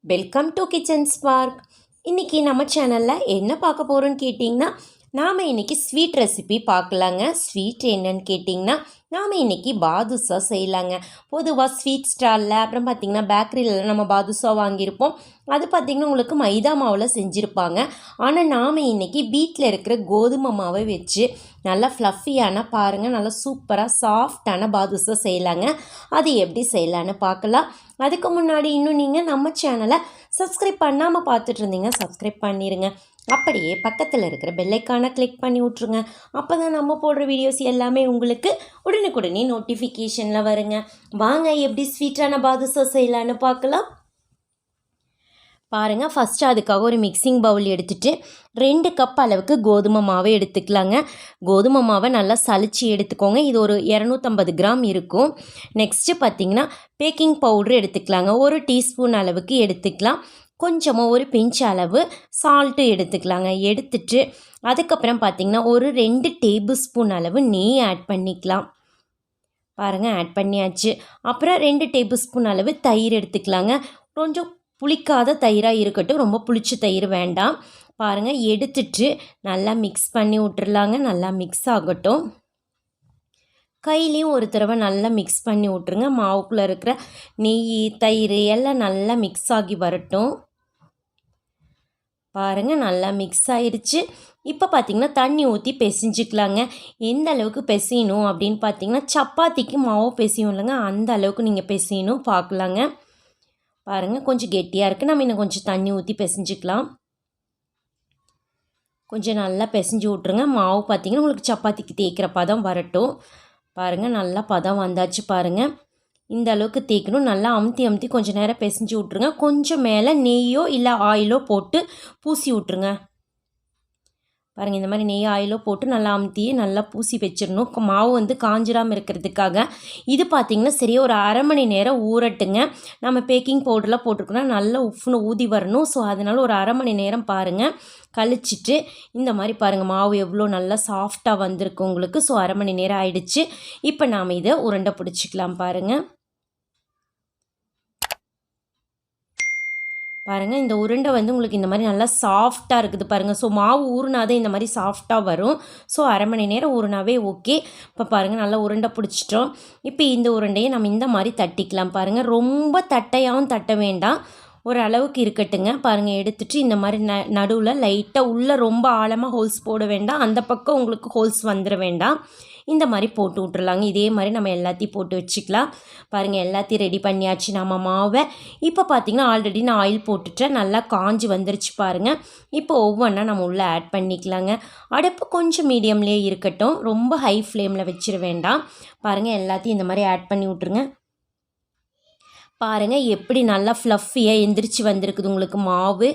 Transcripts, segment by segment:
Welcome to kitchen spark. இன்றைக்கி நம்ம சேனலில் என்ன பார்க்க போகிறோன்னு கேட்டிங்கன்னா, நாம் இன்றைக்கி ஸ்வீட் ரெசிபி பார்க்கலாங்க. ஸ்வீட் என்னன்னு கேட்டிங்கன்னா, நாம் இன்றைக்கி பாதுஷா செய்யலாங்க. பொதுவாக ஸ்வீட் ஸ்டாலில் அப்புறம் பார்த்திங்கன்னா பேக்கரியில் நம்ம பாதுஷா வாங்கியிருப்போம். அது பார்த்திங்கன்னா உங்களுக்கு மைதா மாவில் செஞ்சுருப்பாங்க. ஆனால் நாம் இன்றைக்கி வீட்டில் இருக்கிற கோதுமை மாவை வச்சு நல்லா ஃப்ளஃபியான பாருங்கள், நல்லா சூப்பராக சாஃப்டான பாதுஷா செய்யலாங்க. அது எப்படி செய்யலான்னு பார்க்கலாம். அதுக்கு முன்னாடி இன்னும் நீங்கள் நம்ம சேனலை சப்ஸ்கிரைப் பண்ணாமல் பார்த்துட்டு இருந்தீங்க, சப்ஸ்கிரைப் பண்ணிடுங்க. அப்படியே பக்கத்தில் இருக்கிற பெல்லைக்கானை கிளிக் பண்ணி விட்ருங்க. அப்போ தான் நம்ம போடுற வீடியோஸ் எல்லாமே உங்களுக்கு உடனுக்குடனே நோட்டிஃபிகேஷனில் வருங்க. வாங்க எப்படி ஸ்வீட்டான பாதுஷா செய்யலான்னு பார்க்கலாம். பாருங்கள், ஃபஸ்ட்டு அதுக்காக ஒரு மிக்சிங் பவுல் எடுத்துகிட்டு 2 கப் அளவுக்கு கோதுமை மாவை எடுத்துக்கலாங்க. கோதுமை மாவை நல்லா சலிச்சு எடுத்துக்கோங்க. இது ஒரு 250 கிராம் இருக்கும். நெக்ஸ்ட்டு பார்த்திங்கன்னா பேக்கிங் பவுட்ரு எடுத்துக்கலாங்க. 1 டீஸ்பூன் அளவுக்கு எடுத்துக்கலாம். கொஞ்சமாக ஒரு பிஞ்ச் அளவு சால்ட்டு எடுத்துக்கலாங்க. எடுத்துட்டு அதுக்கப்புறம் பார்த்திங்கன்னா ஒரு 2 டேபிள் ஸ்பூன் அளவு நெய் ஆட் பண்ணிக்கலாம். பாருங்கள், ஆட் பண்ணியாச்சு. அப்புறம் 2 டேபிள் ஸ்பூன் அளவு தயிர் எடுத்துக்கலாங்க. கொஞ்சம் புளிக்காத தயிராக இருக்கட்டும், ரொம்ப புளிச்ச தயிர் வேண்டாம். பாருங்கள், எடுத்துட்டு நல்லா மிக்ஸ் பண்ணி விட்டுறலாங்க. நல்லா மிக்ஸ் ஆகட்டும். கையிலையும் ஒரு தடவை நல்லா மிக்ஸ் பண்ணி விட்ருங்க. மாவுக்குள்ளே இருக்கிற நெய் தயிர் எல்லாம் நல்லா மிக்ஸ் ஆகி வரட்டும். பாருங்கள், நல்லா மிக்ஸ் ஆயிடுச்சு. இப்போ பார்த்திங்கன்னா தண்ணி ஊற்றி பிசைஞ்சிக்கலாங்க. எந்த அளவுக்கு பிசையணும் அப்படின்னு பார்த்திங்கன்னா, சப்பாத்திக்கு மாவு பிசையும் இல்லைங்க, அந்த அளவுக்கு நீங்கள் பிசையணும். பார்க்கலாங்க. பாருங்கள், கொஞ்சம் கெட்டியாக இருக்குது. நம்ம இன்னும் கொஞ்சம் தண்ணி ஊற்றி பிசைஞ்சிக்கலாம். கொஞ்சம் நல்லா பிசைஞ்சு விட்ருங்க. மாவு பார்த்திங்கன்னா உங்களுக்கு சப்பாத்திக்கு தேய்க்கிற பதம் வரட்டும். பாருங்கள், நல்லா பதம் வந்தாச்சு. பாருங்கள், இந்த அளவுக்கு தேய்க்கணும். நல்லா அமுத்தி கொஞ்சம் நேரம் பிசைஞ்சு விட்ருங்க. கொஞ்சம் மேலே நெய்யோ இல்லை ஆயிலோ போட்டு பூசி விட்ருங்க. பாருங்கள், இந்த மாதிரி நெய் ஆயிலோ போட்டு நல்லா அமுத்தி நல்லா பூசி வச்சிடணும். மாவு வந்து காஞ்சிடாமல் இருக்கிறதுக்காக. இது பார்த்திங்கன்னா சரியாக ஒரு அரை மணி நேரம் ஊறட்டுங்க. நம்ம பேக்கிங் பவுடர்லாம் போட்டிருக்கோன்னா நல்லா உப்புன்னு ஊதி வரணும். ஸோ அதனால் ஒரு அரை மணி நேரம் பாருங்கள் கழிச்சிட்டு இந்த மாதிரி பாருங்கள் மாவு எவ்வளோ நல்லா சாஃப்டாக வந்திருக்கு உங்களுக்கு. ஸோ அரை மணி நேரம் ஆயிடுச்சு. இப்போ நாம் இதை உருண்டை பிடிச்சிக்கலாம். பாருங்கள், பாருங்கள், இந்த உருண்டை வந்து உங்களுக்கு இந்த மாதிரி நல்லா சாஃப்டாக இருக்குது பாருங்கள். ஸோ மாவு ஊறுனாதே இந்த மாதிரி சாஃப்டாக வரும். ஸோ அரை மணி நேரம் ஊறுனாவே ஓகே. இப்போ பாருங்கள், நல்லா உருண்டை பிடிச்சிட்டோம். இப்போ இந்த உருண்டையை நம்ம இந்த மாதிரி தட்டிக்கலாம். பாருங்கள், ரொம்ப தட்டையாகவும் தட்ட வேண்டாம், ஒரு அளவுக்கு இருக்கட்டுங்க. பாருங்கள், எடுத்துகிட்டு இந்த மாதிரி நடுவில் லைட்டாக உள்ளே ரொம்ப ஆழமாக ஹோல்ஸ் போட வேண்டாம், அந்த பக்கம் உங்களுக்கு ஹோல்ஸ் வந்துட வேண்டாம். இந்த மாதிரி போட்டு விட்ருலாங்க. இதே மாதிரி நம்ம எல்லாத்தையும் போட்டு வச்சுக்கலாம். பாருங்கள், எல்லாத்தையும் ரெடி பண்ணியாச்சு நம்ம மாவை. இப்போ பார்த்திங்கன்னா ஆல்ரெடி நான் ஆயில் போட்டுட்டேன், நல்லா காஞ்சி வந்துருச்சு. பாருங்கள், இப்போ ஒவ்வொன்றா நம்ம உள்ளே ஆட் பண்ணிக்கலாங்க. அடுப்பு கொஞ்சம் மீடியம்லேயே இருக்கட்டும், ரொம்ப ஹை ஃப்ளேமில் வச்சிட வேண்டாம். பாருங்கள், எல்லாத்தையும் இந்த மாதிரி ஆட் பண்ணி விட்ருங்க. பாருங்கள், எப்படி நல்லா ஃப்ளஃபியாக எந்திரிச்சு வந்திருக்குது உங்களுக்கு மாவு.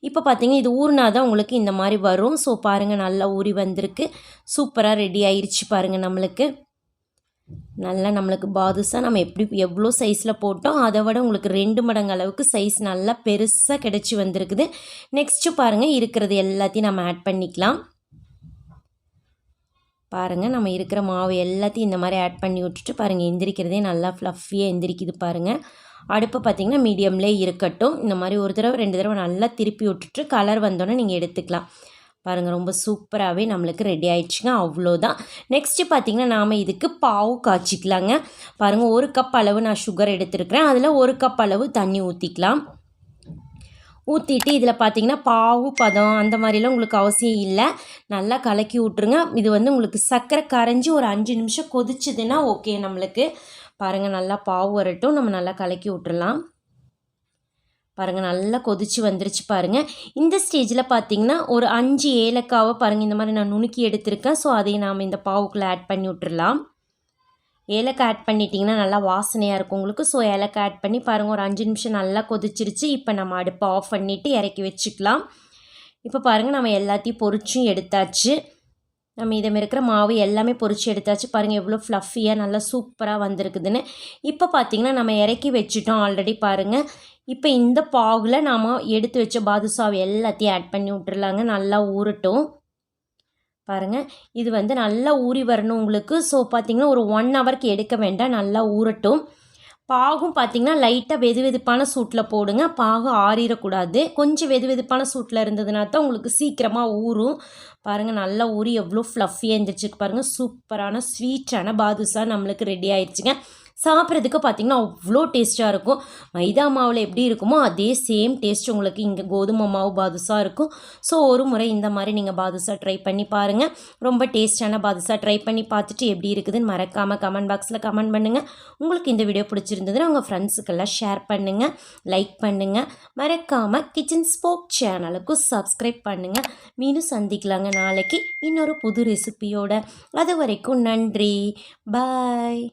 இப்போ பார்த்தீங்கன்னா இது ஊறினா தான் உங்களுக்கு இந்த மாதிரி வரும். ஸோ பாருங்கள், நல்லா ஊறி வந்திருக்கு. சூப்பராக ரெடி ஆயிடுச்சு பாருங்கள். நம்மளுக்கு பாதுஷா நம்ம எவ்வளோ சைஸில் போட்டோம் அதை விட உங்களுக்கு 2 மடங்கு அளவுக்கு சைஸ் நல்லா பெருசாக கிடச்சி வந்திருக்குது. நெக்ஸ்ட்டு பாருங்கள், இருக்கிறது எல்லாத்தையும் நம்ம ஆட் பண்ணிக்கலாம். பாருங்கள், நம்ம இருக்கிற மாவு எல்லாத்தையும் இந்த மாதிரி ஆட் பண்ணி விட்டுட்டு பாருங்கள், எந்திரிக்கிறதே நல்லா ஃப்ளஃபியாக எந்திரிக்குது பாருங்கள். அடுப்பு பார்த்திங்கன்னா மீடியம்லேயே இருக்கட்டும். இந்த மாதிரி ஒரு தடவை 2 தடவை நல்லா திருப்பி விட்டுட்டு கலர் வந்தோன்னே நீங்கள் எடுத்துக்கலாம். பாருங்கள், ரொம்ப சூப்பராகவே நம்மளுக்கு ரெடி ஆயிடுச்சுங்க. அவ்வளோதான். நெக்ஸ்ட்டு பார்த்திங்கன்னா நாம் இதுக்கு பாவு காய்ச்சிக்கலாங்க. பாருங்கள், 1 கப் அளவு நான் சுகர் எடுத்துருக்கிறேன். அதில் 1 கப் அளவு தண்ணி ஊற்றிக்கலாம். ஊற்றிட்டு இதில் பார்த்திங்கன்னா பாவு பதம் அந்த மாதிரிலாம் உங்களுக்கு அவசியம் இல்லை, நல்லா கலக்கி விட்ருங்க. இது வந்து உங்களுக்கு சர்க்கரை கரைஞ்சி ஒரு 5 நிமிஷம் கொதிச்சுதுன்னா ஓகே நம்மளுக்கு. பாருங்கள், நல்லா பாவு வரட்டும், நம்ம நல்லா கலக்கி விட்றலாம். பாருங்கள், நல்லா கொதிச்சு வந்துருச்சு பாருங்கள். இந்த ஸ்டேஜில் பார்த்திங்கன்னா ஒரு 5 ஏலக்காவை பாருங்கள் இந்த மாதிரி நான் நுணுக்கி எடுத்திருக்கேன். ஸோ அதையும் நாம் இந்த பாவுக்குள்ளே ஆட் பண்ணி விட்டுறலாம். ஏலக்காய் ஆட் பண்ணிட்டிங்கன்னா நல்லா வாசனையாக இருக்கும் உங்களுக்கு. ஸோ ஏலக்காய் ஆட் பண்ணி பாருங்கள், ஒரு 5 நிமிஷம் நல்லா கொதிச்சிருச்சு. இப்போ நம்ம அடுப்பை ஆஃப் பண்ணிவிட்டு இறக்கி வச்சுக்கலாம். இப்போ பாருங்கள், நம்ம எல்லாத்தையும் பொரிச்சும் எடுத்தாச்சு. நம்ம இதை இருக்கிற மாவு எல்லாமே பொரிச்சு எடுத்தாச்சு. பாருங்கள், எவ்வளோ ஃப்ளஃபியாக நல்லா சூப்பராக வந்திருக்குதுன்னு. இப்போ பார்த்திங்கன்னா நம்ம இறக்கி வச்சுட்டோம் ஆல்ரெடி. பாருங்கள், இப்போ இந்த பாவில் நாம் எடுத்து வச்ச பாதுஷாவை எல்லாத்தையும் ஆட் பண்ணி விட்டுறலாங்க. நல்லா ஊறட்டும். பாருங்கள், இது வந்து நல்லா ஊறி வரணும் உங்களுக்கு. ஸோ பார்த்திங்கன்னா ஒரு 1 ஹவருக்கு எடுக்க வேண்டாம், நல்லா ஊறட்டும். பாகும் பார்த்திங்கன்னா லைட்டாக வெது வெதுப்பான சூட்டில் போடுங்க. பாகு ஆறிடக்கூடாது. கொஞ்சம் வெது வெதுப்பான சூட்டில் இருந்ததுனா தான் உங்களுக்கு சீக்கிரமாக ஊறும். பாருங்கள் நல்லா ஊறி எவ்வளோ ஃப்ளஃபியாக இருந்துச்சுக்கு பாருங்கள். சூப்பரான ஸ்வீட்டான பாதுஷா நம்மளுக்கு ரெடி ஆயிடுச்சுங்க. சாப்பிட்றதுக்கு பார்த்திங்கன்னா அவ்வளோ டேஸ்ட்டாக இருக்கும். மைதா மாவில் எப்படி இருக்குமோ அதே சேம் டேஸ்ட் உங்களுக்கு இங்கே கோதுமை மாவு பாதுஷா இருக்கும். ஸோ ஒரு முறை இந்த மாதிரி நீங்கள் பாதுஷா ட்ரை பண்ணி பாருங்கள். ரொம்ப டேஸ்டான பாதுஷா ட்ரை பண்ணி பார்த்துட்டு எப்படி இருக்குதுன்னு மறக்காமல் கமெண்ட் பாக்ஸில் கமெண்ட் பண்ணுங்கள். உங்களுக்கு இந்த வீடியோ பிடிச்சிருந்ததுன்னா உங்கள் ஃப்ரெண்ட்ஸுக்கெல்லாம் ஷேர் பண்ணுங்கள், லைக் பண்ணுங்கள். மறக்காமல் கிச்சன் ஸ்போக் சேனலுக்கும் சப்ஸ்கிரைப் பண்ணுங்கள். மீண்டும் சந்திக்கலாங்க நாளைக்கு இன்னொரு புது ரெசிபியோட. அது வரைக்கும் நன்றி. பாய்.